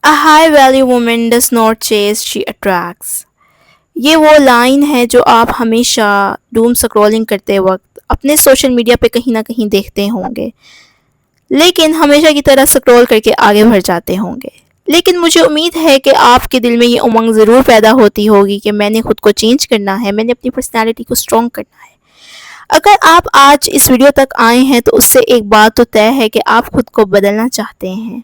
A high value woman does not chase, she attracts. یہ وہ line ہے جو آپ ہمیشہ ڈوم سکرولنگ کرتے وقت اپنے سوشل میڈیا پہ کہیں نہ کہیں دیکھتے ہوں گے، لیکن ہمیشہ کی طرح سکرول کر کے آگے بڑھ جاتے ہوں گے۔ لیکن مجھے امید ہے کہ آپ کے دل میں یہ امنگ ضرور پیدا ہوتی ہوگی کہ میں نے خود کو چینج کرنا ہے، میں نے اپنی پرسنالٹی کو اسٹرانگ کرنا ہے۔ اگر آپ آج اس ویڈیو تک آئے ہیں تو اس سے ایک بات تو طے ہے کہ آپ خود کو بدلنا چاہتے ہیں،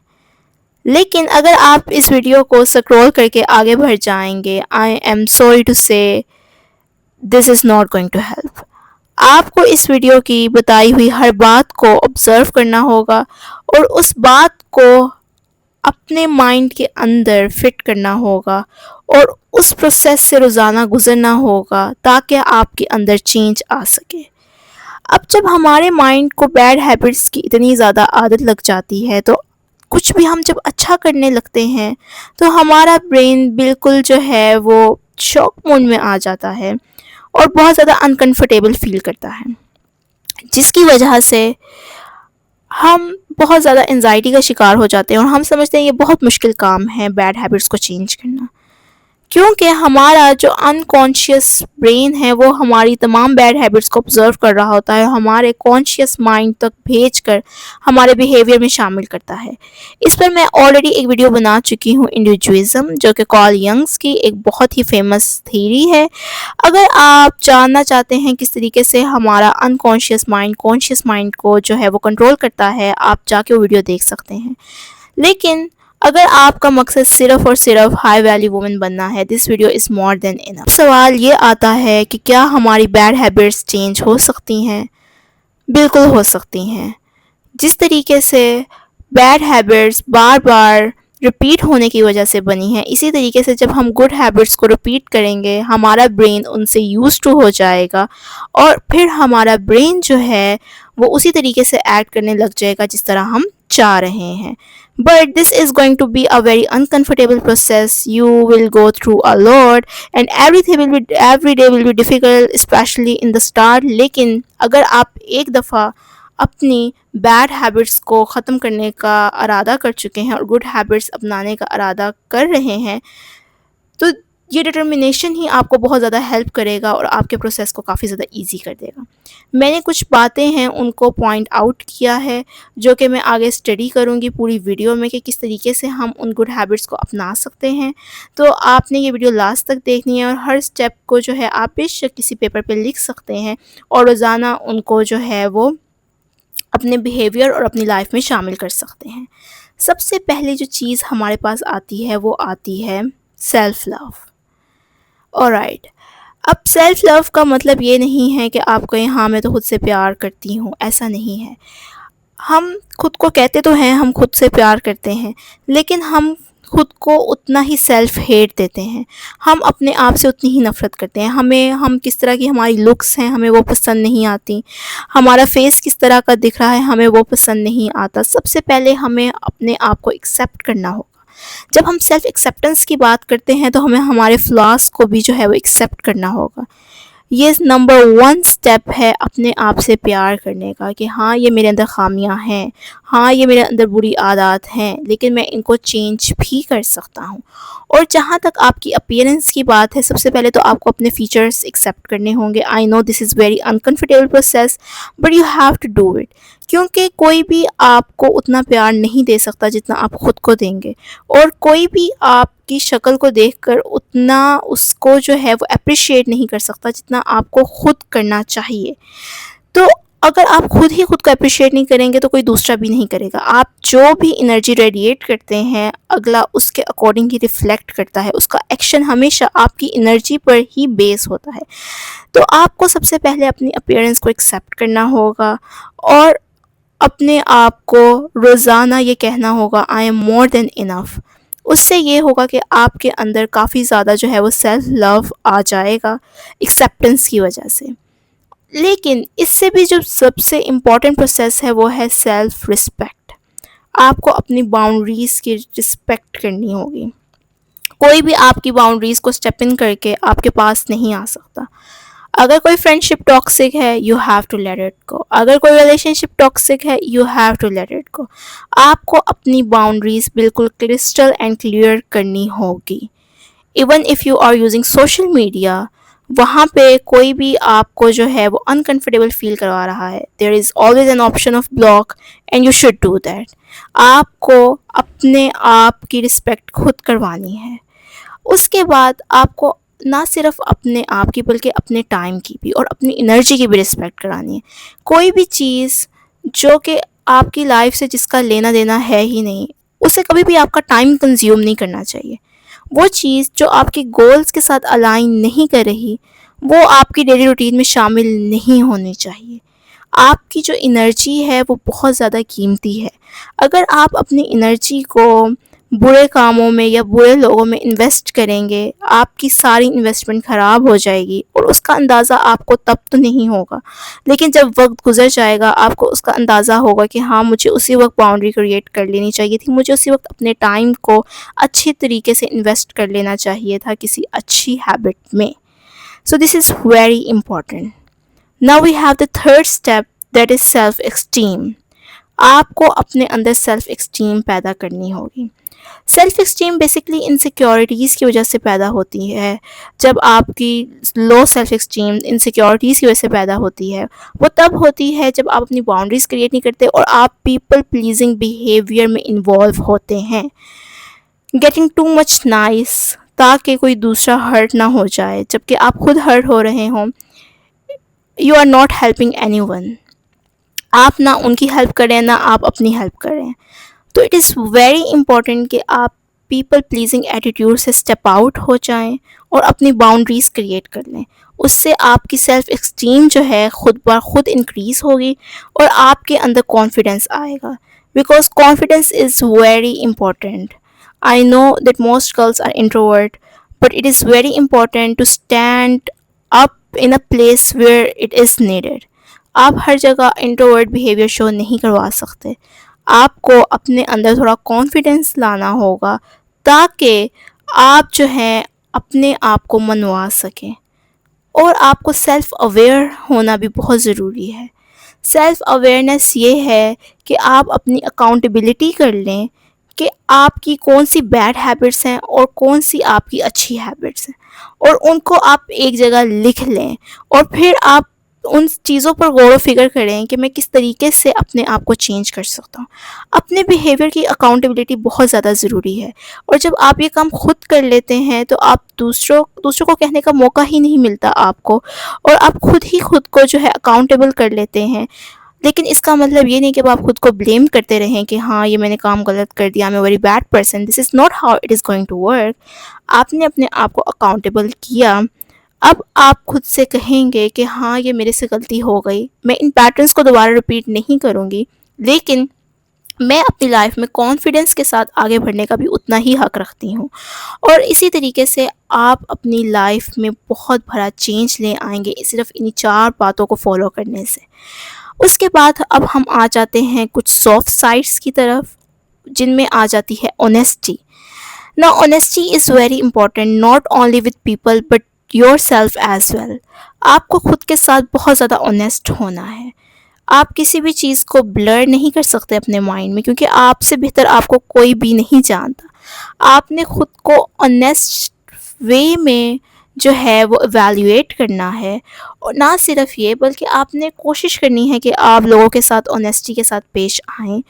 لیکن اگر آپ اس ویڈیو کو سکرول کر کے آگے بڑھ جائیں گے، I am sorry to say this is not going to help. آپ کو اس ویڈیو کی بتائی ہوئی ہر بات کو آبزرو کرنا ہوگا اور اس بات کو اپنے مائنڈ کے اندر فٹ کرنا ہوگا اور اس پروسیس سے روزانہ گزرنا ہوگا تاکہ آپ کے اندر چینج آ سکے۔ اب جب ہمارے مائنڈ کو بیڈ ہیبٹس کی اتنی زیادہ عادت لگ جاتی ہے تو کچھ بھی ہم جب اچھا کرنے لگتے ہیں تو ہمارا برین بالکل جو ہے وہ شاک موڈ میں آ جاتا ہے اور بہت زیادہ انکمفرٹیبل فیل کرتا ہے، جس کی وجہ سے ہم بہت زیادہ انزائٹی کا شکار ہو جاتے ہیں اور ہم سمجھتے ہیں یہ بہت مشکل کام ہے بیڈ ہیبٹس کو چینج کرنا، کیونکہ ہمارا جو انکانشیس برین ہے وہ ہماری تمام بیڈ ہیبٹس کو آبزرو کر رہا ہوتا ہے، ہمارے کانشیس مائنڈ تک بھیج کر ہمارے بیہیویئر میں شامل کرتا ہے۔ اس پر میں آلریڈی ایک ویڈیو بنا چکی ہوں، انڈیویجوازم، جو کہ کارل ینگز کی ایک بہت ہی فیمس تھیوری ہے۔ اگر آپ جاننا چاہتے ہیں کس طریقے سے ہمارا انکانشیس مائنڈ کانشیس مائنڈ کو جو ہے وہ کنٹرول کرتا ہے، آپ جا کے ویڈیو دیکھ سکتے ہیں۔ لیکن اگر آپ کا مقصد صرف اور صرف ہائی ویلیو وومن بننا ہے، دس ویڈیو از مور دین انف۔ سوال یہ آتا ہے کہ کیا ہماری بیڈ ہیبٹس چینج ہو سکتی ہیں؟ بالکل ہو سکتی ہیں۔ جس طریقے سے بیڈ ہیبٹس بار بار ریپیٹ ہونے کی وجہ سے بنی ہیں، اسی طریقے سے جب ہم گڈ ہیبٹس کو ریپیٹ کریں گے ہمارا برین ان سے یوز ٹو ہو جائے گا اور پھر ہمارا برین جو ہے وہ اسی طریقے سے ایکٹ کرنے لگ جائے گا جس طرح ہم چاہ رہے ہیں۔ But this is going to be a very uncomfortable process. You will go through a lot and every day will be difficult, especially in the start. لیکن اگر آپ ایک دفعہ اپنی بیڈ ہیبٹس کو ختم کرنے کا ارادہ کر چکے ہیں اور گڈ ہیبٹس اپنانے کا ارادہ کر رہے ہیں تو یہ ڈٹرمنیشن ہی آپ کو بہت زیادہ ہیلپ کرے گا اور آپ کے پروسیس کو کافی زیادہ ایزی کر دے گا۔ میں نے کچھ باتیں ہیں ان کو پوائنٹ آؤٹ کیا ہے جو کہ میں آگے اسٹڈی کروں گی پوری ویڈیو میں کہ کس طریقے سے ہم ان گڈ ہیبٹس کو اپنا سکتے ہیں۔ تو آپ نے یہ ویڈیو لاسٹ تک دیکھنی ہے اور ہر اسٹیپ کو جو ہے آپ بے شک کسی پیپر پہ لکھ سکتے ہیں اور روزانہ ان کو جو ہے وہ اپنے بیہیویئر اور اپنی لائف میں شامل کر سکتے ہیں۔ سب سے پہلے جو چیز ہمارے پاس آتی ہے وہ آتی ہے سیلف لو۔ آلرائٹ، اب سیلف لو کا مطلب یہ نہیں ہے کہ آپ کہیں ہاں میں تو خود سے پیار کرتی ہوں، ایسا نہیں ہے۔ ہم خود کو کہتے تو ہیں ہم خود سے پیار کرتے ہیں، لیکن ہم خود کو اتنا ہی سیلف ہیٹ دیتے ہیں، ہم اپنے آپ سے اتنی ہی نفرت کرتے ہیں۔ ہم کس طرح کی ہماری لکس ہیں ہمیں وہ پسند نہیں آتی، ہمارا فیس کس طرح کا دکھ رہا ہے ہمیں وہ پسند نہیں آتا۔ سب سے پہلے ہمیں اپنے آپ کو ایکسیپٹ کرنا ہوگا۔ جب ہم سیلف ایکسیپٹنس کی بات کرتے ہیں تو ہمیں ہمارے فلاز کو بھی جو ہے وہ ایکسیپٹ کرنا ہوگا۔ یہ نمبر 1 سٹیپ ہے اپنے آپ سے پیار کرنے کا کہ ہاں یہ میرے اندر خامیاں ہیں، ہاں یہ میرے اندر بری عادات ہیں، لیکن میں ان کو چینج بھی کر سکتا ہوں۔ اور جہاں تک آپ کی اپیرنس کی بات ہے، سب سے پہلے تو آپ کو اپنے فیچرز ایکسیپٹ کرنے ہوں گے۔ I know this is very uncomfortable process but you have to do it, کیونکہ کوئی بھی آپ کو اتنا پیار نہیں دے سکتا جتنا آپ خود کو دیں گے، اور کوئی بھی آپ کی شکل کو دیکھ کر اتنا اس کو جو ہے وہ اپریشیٹ نہیں کر سکتا جتنا آپ کو خود کرنا چاہیے۔ تو اگر آپ خود ہی خود کو اپریشیٹ نہیں کریں گے تو کوئی دوسرا بھی نہیں کرے گا۔ آپ جو بھی انرجی ریڈیٹ کرتے ہیں اگلا اس کے اکارڈنگ ہی ریفلیکٹ کرتا ہے، اس کا ایکشن ہمیشہ آپ کی انرجی پر ہی بیس ہوتا ہے۔ تو آپ کو سب سے پہلے اپنی اپیرنس کو ایکسیپٹ کرنا ہوگا اور اپنے آپ کو روزانہ یہ کہنا ہوگا آئی ایم مور دین انف۔ اس سے یہ ہوگا کہ آپ کے اندر کافی زیادہ جو ہے وہ سیلف لو آ جائے گا ایکسیپٹنس کی وجہ سے۔ لیکن اس سے بھی جو سب سے امپورٹنٹ پروسیس ہے وہ ہے سیلف رسپیکٹ۔ آپ کو اپنی باؤنڈریز کی رسپیکٹ کرنی ہوگی۔ کوئی بھی آپ کی باؤنڈریز کو اسٹیپ ان کر کے آپ کے پاس نہیں آ سکتا۔ اگر کوئی فرینڈشپ ٹاکسک ہے you have to let it go. اگر کوئی ریلیشن شپ ٹاکسک ہے you have to let it go. آپ کو اپنی باؤنڈریز بالکل کرسٹل اینڈ کلیئر کرنی ہوگی. Even if you are using social media, وہاں پہ کوئی بھی آپ کو جو ہے وہ انکمفرٹیبل فیل کروا رہا ہے, there is always an option of block and you should do that. آپ کو اپنے آپ کی رسپیکٹ خود کروانی ہے. اس کے بعد آپ کو نہ صرف اپنے آپ کی بلکہ اپنے ٹائم کی بھی اور اپنی انرجی کی بھی رسپیکٹ کرانی ہے. کوئی بھی چیز جو کہ آپ کی لائف سے جس کا لینا دینا ہے ہی نہیں, اسے کبھی بھی آپ کا ٹائم کنزیوم نہیں کرنا چاہیے. وہ چیز جو آپ کے گولز کے ساتھ الائن نہیں کر رہی, وہ آپ کی ڈیلی روٹین میں شامل نہیں ہونی چاہیے. آپ کی جو انرجی ہے وہ بہت زیادہ قیمتی ہے. اگر آپ اپنی انرجی کو برے کاموں میں یا برے لوگوں میں انویسٹ کریں گے, آپ کی ساری انویسٹمنٹ خراب ہو جائے گی, اور اس کا اندازہ آپ کو تب تو نہیں ہوگا, لیکن جب وقت گزر جائے گا آپ کو اس کا اندازہ ہوگا کہ ہاں مجھے اسی وقت باؤنڈری کریٹ کر لینی چاہیے تھی, مجھے اسی وقت اپنے ٹائم کو اچھے طریقے سے انویسٹ کر لینا چاہیے تھا کسی اچھی ہیبٹ میں. So this is very important. Now we have the third step, that is self esteem. آپ کو اپنے اندر سیلف ایکسٹیم پیدا کرنی ہوگی. سیلف ایکسٹیم بیسکلی انسیکیورٹیز کی وجہ سے پیدا ہوتی ہے. جب آپ کی لو سیلف ایکسٹیم انسیکیورٹیز کی وجہ سے پیدا ہوتی ہے, وہ تب ہوتی ہے جب آپ اپنی باؤنڈریز کریٹ نہیں کرتے اور آپ پیپل پلیزنگ بیہیویئر میں انوالو ہوتے ہیں. گیٹنگ ٹو مچ نائس تاکہ کوئی دوسرا ہرٹ نہ ہو جائے جبکہ آپ خود ہرٹ ہو رہے ہوں. You are not helping anyone. آپ نہ ان کی ہیلپ کریں نہ آپ اپنی ہیلپ کریں. تو اٹ از ویری امپورٹنٹ کہ آپ پیپل پلیزنگ ایٹیٹیوڈ سے اسٹیپ آؤٹ ہو جائیں اور اپنی باؤنڈریز کریٹ کر لیں. اس سے آپ کی سیلف ایکسٹیم جو ہے خود بار خود انکریز ہوگی اور آپ کے اندر کانفیڈنس آئے گا, because confidence is very important. I know that most girls are introvert, but it is very important to stand up in a place where it is needed. آپ ہر جگہ انٹروورٹ بیہیویئر شو نہیں کروا سکتے. آپ کو اپنے اندر تھوڑا کانفیڈنس لانا ہوگا تاکہ آپ جو ہیں اپنے آپ کو منوا سکیں. اور آپ کو سیلف اویئر ہونا بھی بہت ضروری ہے. سیلف اویئرنیس یہ ہے کہ آپ اپنی اکاؤنٹیبلٹی کر لیں کہ آپ کی کون سی بیڈ ہیبٹس ہیں اور کون سی آپ کی اچھی ہیبٹس ہیں, اور ان کو آپ ایک جگہ لکھ لیں, اور پھر آپ ان چیزوں پر غور و فکر کریں کہ میں کس طریقے سے اپنے آپ کو چینج کر سکتا ہوں. اپنے بیہیویئر کی اکاؤنٹیبلٹی بہت زیادہ ضروری ہے, اور جب آپ یہ کام خود کر لیتے ہیں تو آپ دوسروں کو کہنے کا موقع ہی نہیں ملتا آپ کو, اور آپ خود ہی خود کو جو ہے اکاؤنٹیبل کر لیتے ہیں. لیکن اس کا مطلب یہ نہیں کہ آپ خود کو بلیم کرتے رہیں کہ ہاں یہ میں نے کام غلط کر دیا, I'm a very bad person. This is not how it is going to work. آپ نے اپنے آپ کو اکاؤنٹیبل کیا, اب آپ خود سے کہیں گے کہ ہاں یہ میرے سے غلطی ہو گئی, میں ان پیٹرنس کو دوبارہ رپیٹ نہیں کروں گی, لیکن میں اپنی لائف میں کانفیڈنس کے ساتھ آگے بڑھنے کا بھی اتنا ہی حق رکھتی ہوں. اور اسی طریقے سے آپ اپنی لائف میں بہت بڑا چینج لے آئیں گے صرف انہی 4 باتوں کو فالو کرنے سے. اس کے بعد اب ہم آ جاتے ہیں کچھ سافٹ سائڈس کی طرف, جن میں آ جاتی ہے honesty. Now honesty is very important not only with people but yourself as well. آپ کو خود کے ساتھ بہت زیادہ آنیسٹ ہونا ہے. آپ کسی بھی چیز کو بلر نہیں کر سکتے اپنے مائنڈ میں, کیونکہ آپ سے بہتر آپ کو کوئی بھی نہیں جانتا. آپ نے خود کو آنیسٹ وے میں جو ہے وہ ایویلیویٹ کرنا ہے, اور نہ صرف یہ بلکہ آپ نے کوشش کرنی ہے کہ آپ لوگوں کے ساتھ آنیسٹی کے ساتھ پیش آئیں.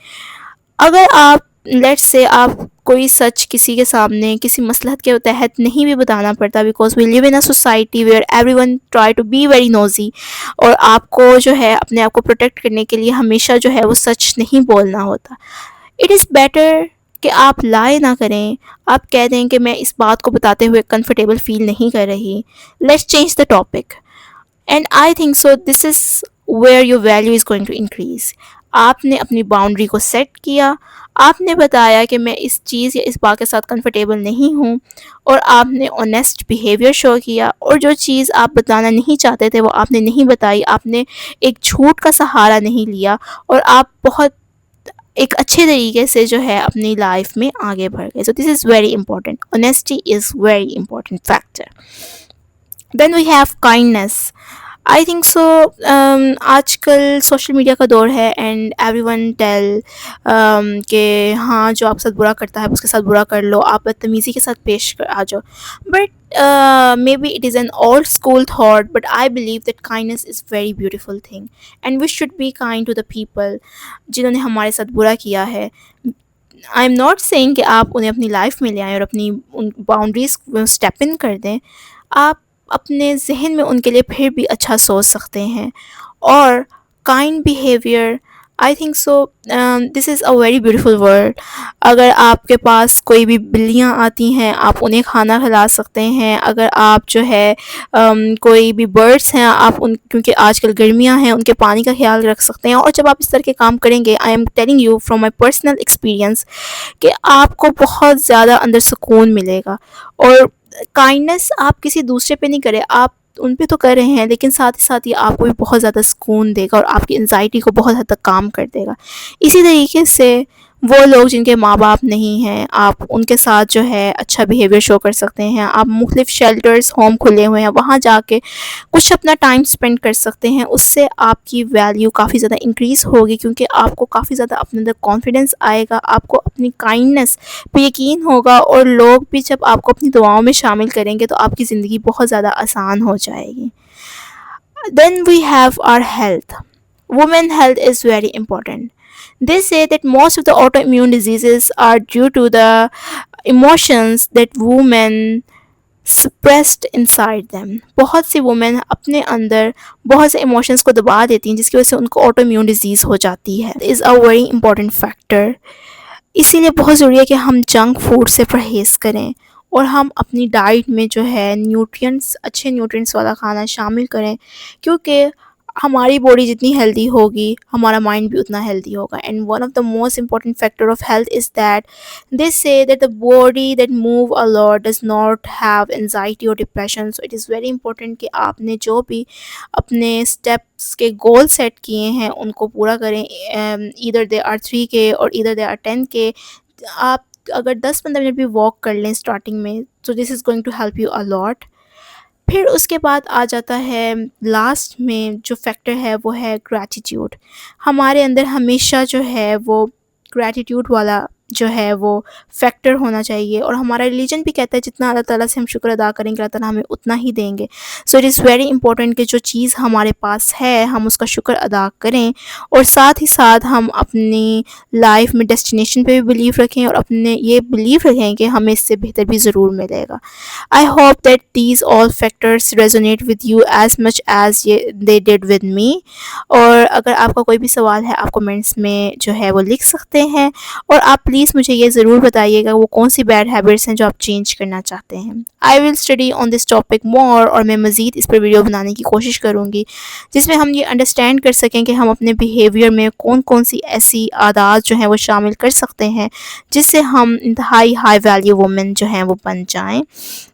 اگر آپ لیٹ سے آپ کوئی سچ کسی کے سامنے کسی مصلحت کے تحت نہیں بھی بتانا پڑتا, because we live in a society where everyone try to be very nosy, اور آپ کو جو ہے اپنے آپ کو پروٹیکٹ کرنے کے لیے ہمیشہ جو ہے وہ سچ نہیں بولنا ہوتا. اٹ از بیٹر کہ آپ لائے نہ کریں, آپ کہہ دیں کہ میں اس بات کو بتاتے ہوئے کمفرٹیبل فیل نہیں کر رہی, let's change the topic. And I think so this is where your value is going to increase. آپ نے اپنی باؤنڈری کو سیٹ کیا, آپ نے بتایا کہ میں اس چیز یا اس بات کے ساتھ کمفرٹیبل نہیں ہوں, اور آپ نے آنیسٹ بیہیویئر شو کیا, اور جو چیز آپ بتانا نہیں چاہتے تھے وہ آپ نے نہیں بتائی, آپ نے ایک جھوٹ کا سہارا نہیں لیا, اور آپ بہت ایک اچھے طریقے سے جو ہے اپنی لائف میں آگے بڑھ گئے. So this is very important. Honesty is very important factor. Then we have kindness. I think so آج کل سوشل میڈیا کا دور ہے اینڈ ایوری ون ٹیل کہ ہاں جو آپ کے ساتھ برا کرتا ہے اس کے ساتھ برا کر لو, آپ بدتمیزی کے ساتھ پیش آ جاؤ. But maybe it is an old school thought, but I believe that kindness is very beautiful thing and we should be kind to the people جنہوں نے ہمارے ساتھ برا کیا ہے. آئی ایم ناٹ سینگ کہ آپ انہیں اپنی لائف میں لے آئیں اور اپنی ان باؤنڈریز اسٹیپ ان کر دیں. آپ اپنے ذہن میں ان کے لیے پھر بھی اچھا سوچ سکتے ہیں. اور kind behaviour, I think so this is a very beautiful word. اگر آپ کے پاس کوئی بھی بلیاں آتی ہیں آپ انہیں کھانا کھلا سکتے ہیں. اگر آپ جو ہے کوئی بھی برڈس ہیں آپ ان, کیونکہ آج کل گرمیاں ہیں, ان کے پانی کا خیال رکھ سکتے ہیں. اور جب آپ اس طرح کے کام کریں گے, I am telling you from my personal experience, کہ آپ کو بہت زیادہ اندر سکون ملے گا. اور کائنڈنس آپ کسی دوسرے پہ نہیں کرے, آپ ان پہ تو کر رہے ہیں لیکن ساتھ ہی ساتھ یہ آپ کو بھی بہت زیادہ سکون دے گا اور آپ کی انزائٹی کو بہت حد تک کام کر دے گا. اسی طریقے سے وہ لوگ جن کے ماں باپ نہیں ہیں, آپ ان کے ساتھ جو ہے اچھا بیہیویئر شو کر سکتے ہیں. آپ مختلف شیلٹرز ہوم کھلے ہوئے ہیں, وہاں جا کے کچھ اپنا ٹائم اسپینڈ کر سکتے ہیں. اس سے آپ کی ویلیو کافی زیادہ انکریز ہوگی, کیونکہ آپ کو کافی زیادہ اپنے اندر کانفیڈنس آئے گا, آپ کو اپنی کائنڈنس پہ یقین ہوگا, اور لوگ بھی جب آپ کو اپنی دعاؤں میں شامل کریں گے تو آپ کی زندگی بہت زیادہ آسان ہو جائے گی. Then we have our health. Women health is very important. They say that most of the autoimmune diseases are due to the emotions that women suppressed inside them. بہت سی وومن اپنے اندر بہت سے ایموشنس کو دبا دیتی ہیں جس کی وجہ سے ان کو آٹو امیون ڈیزیز ہو جاتی ہے. از اے ویری امپورٹنٹ فیکٹر. اسی لیے بہت ضروری ہے کہ ہم جنک فوڈ سے پرہیز کریں اور ہم اپنی ڈائٹ میں جو ہے نیوٹرینٹس, اچھے نیوٹرینٹس والا کھانا شامل کریں, کیونکہ ہماری باڈی جتنی ہیلدی ہوگی ہمارا مائنڈ بھی اتنا ہیلدی ہوگا. And one of the most important factor of health is that they say that the body that move a lot does not have anxiety or depression. So it is very important کہ آپ نے جو بھی اپنے steps کے goal set کیے ہیں ان کو پورا کریں. either they are 3K اور either they are 10K. آپ اگر 10-15 منٹ بھی واک کر لیں اسٹارٹنگ میں, so this is going to help you a lot. پھر اس کے بعد آ جاتا ہے لاسٹ میں جو فیکٹر ہے وہ ہے گریٹیٹیوڈ. ہمارے اندر ہمیشہ جو ہے وہ گریٹیٹیوڈ والا جو ہے وہ فیکٹر ہونا چاہیے, اور ہمارا ریلیجن بھی کہتا ہے جتنا اللہ تعالیٰ سے ہم شکر ادا کریں گے اللہ تعالیٰ ہمیں اتنا ہی دیں گے. So it is very important کہ جو چیز ہمارے پاس ہے ہم اس کا شکر ادا کریں, اور ساتھ ہی ساتھ ہم اپنی لائف میں ڈیسٹینیشن پہ بھی بلیو رکھیں اور اپنے یہ بلیو رکھیں کہ ہمیں اس سے بہتر بھی ضرور ملے گا. I hope that these all factors resonate with you as much as they did with me. اور اگر آپ کا کوئی بھی سوال ہے آپ کمنٹس میں جو ہے وہ لکھ سکتے ہیں, اور آپ پلیز مجھے یہ ضرور بتائیے گا وہ کون سی بیڈ ہیبٹس ہیں جو آپ چینج کرنا چاہتے ہیں. I will study on this topic more, اور میں مزید اس پر ویڈیو بنانے کی کوشش کروں گی جس میں ہم یہ انڈرسٹینڈ کر سکیں کہ ہم اپنے بیہیویئر میں کون کون سی ایسی عادات جو ہیں وہ شامل کر سکتے ہیں جس سے ہم انتہائی ہائی ویلیو وومن جو ہیں وہ بن جائیں.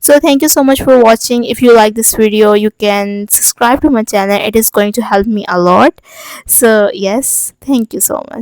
So thank you so much for watching. If you like this video, you can subscribe to my channel. It is going to help me a lot. So yes, thank you so much.